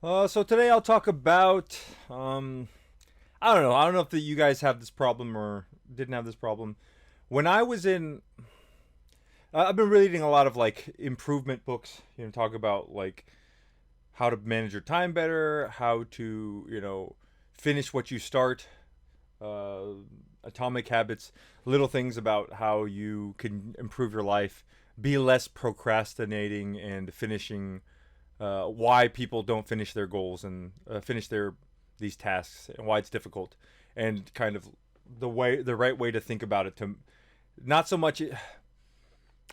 So today I'll talk about I don't know. I don't know if you guys have this problem or didn't have this problem. When I was in, I've been reading a lot of like improvement books. Talk about like how to manage your time better, how to finish what you start, uh, atomic habits, little things about how you can improve your life, be less procrastinating, and finishing why people don't finish their goals and finish their these tasks and why it's difficult and kind of the right way to think about it to not so much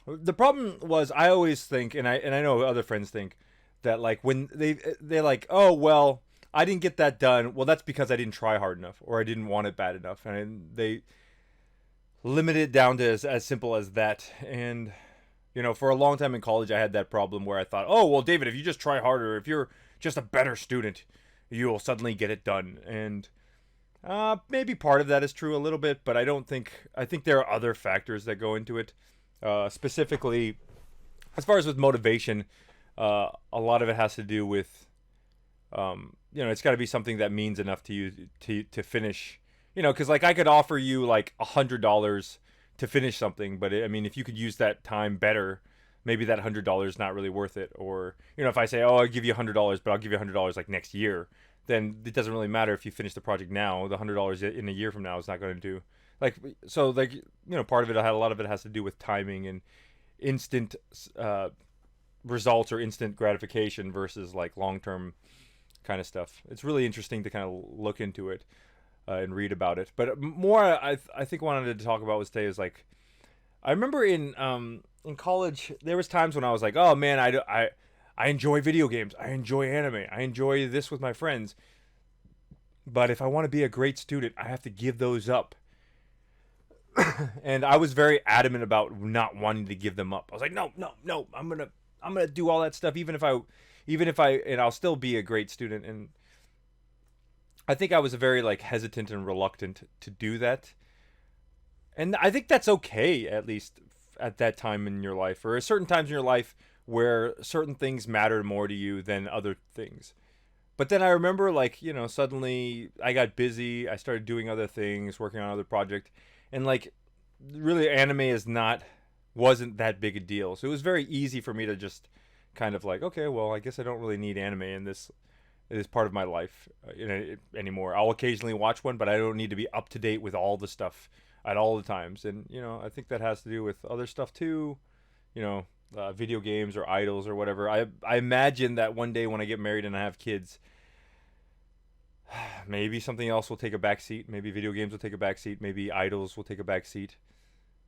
the problem was I always think and I know other friends think that like when they're like, oh well, I didn't get that done, well that's because I didn't try hard enough or I didn't want it bad enough, and they limit it down to as simple as that. And for a long time in college, I had that problem where I thought, oh, well, David, if you just try harder, if you're just a better student, you'll suddenly get it done. And maybe part of that is true a little bit, but I think there are other factors that go into it. Specifically, as far as with motivation, a lot of it has to do with, it's got to be something that means enough to you to finish. Because like I could offer you like $100 to finish something, but I mean, if you could use that time better, maybe that $100 not really worth it. Or if I say, oh, I'll give you $100, but I'll give you $100 like next year, then it doesn't really matter if you finish the project now. The $100 in a year from now is not going to do. Like so, like part of it, a lot of it has to do with timing and instant results or instant gratification versus like long term kind of stuff. It's really interesting to kind of look into it and read about it. But more, I think wanted to talk about was today is like I remember in college there was times when I was like, oh man, I enjoy video games, I enjoy anime, I enjoy this with my friends. But if I want to be a great student, I have to give those up. And I was very adamant about not wanting to give them up. I was like, no, no, no, I'm gonna do all that stuff, even if I and I'll still be a great student. And I think I was very like hesitant and reluctant to do that. And I think that's okay, at least at that time in your life, or at certain times in your life where certain things matter more to you than other things. But then I remember, like, suddenly I got busy. I started doing other things, working on other project, and like, really, anime wasn't that big a deal. So it was very easy for me to just kind of like, okay, well, I guess I don't really need anime in this part of my life anymore. I'll occasionally watch one, but I don't need to be up to date with all the stuff at all the times. And I think that has to do with other stuff too. Video games or idols or whatever. I imagine that one day when I get married and I have kids, maybe something else will take a back seat. Maybe video games will take a back seat. Maybe idols will take a back seat.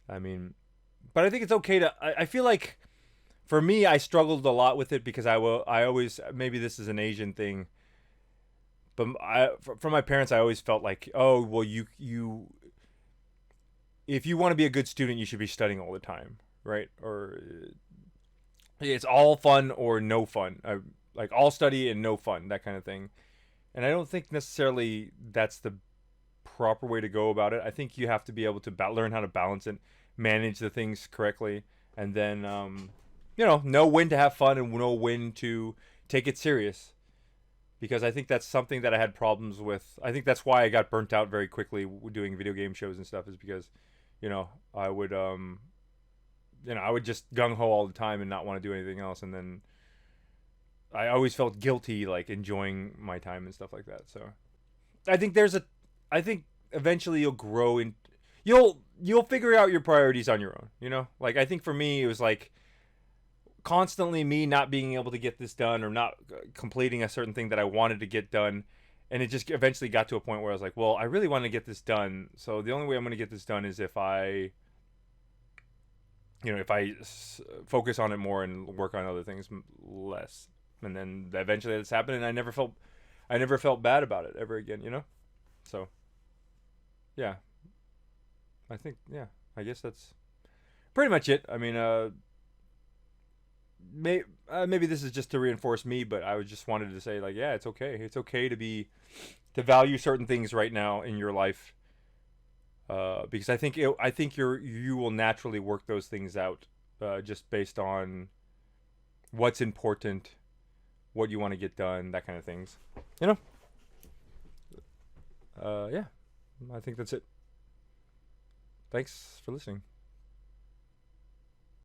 I mean, but I think it's okay to. I feel like for me, I struggled a lot with it because I always, maybe this is an Asian thing, but from my parents, I always felt like, oh, well, if you want to be a good student, you should be studying all the time, right? Or it's all fun or no fun, like all study and no fun, that kind of thing. And I don't think necessarily that's the proper way to go about it. I think you have to be able to learn how to balance it, manage the things correctly, and then know when to have fun and know when to take it serious. Because I think that's something that I had problems with. I think that's why I got burnt out very quickly doing video game shows and stuff. Is because, I would I would just gung ho all the time and not want to do anything else, and then I always felt guilty like enjoying my time and stuff like that. So I think I think eventually you'll grow in, you'll figure out your priorities on your own. Like I think for me it was like constantly me not being able to get this done or not completing a certain thing that I wanted to get done. And it just eventually got to a point where I was like, well, I really want to get this done. So the only way I'm going to get this done is if if I focus on it more and work on other things less. And then eventually that's happened, and I never felt bad about it ever again. So yeah, yeah, I guess that's pretty much it. I mean, maybe this is just to reinforce me, but I was just wanted to say like, yeah, it's okay. It's okay to value certain things right now in your life, because I think you will naturally work those things out, just based on what's important what you want to get done, that kind of things. You know. Yeah, I think that's it. Thanks for listening.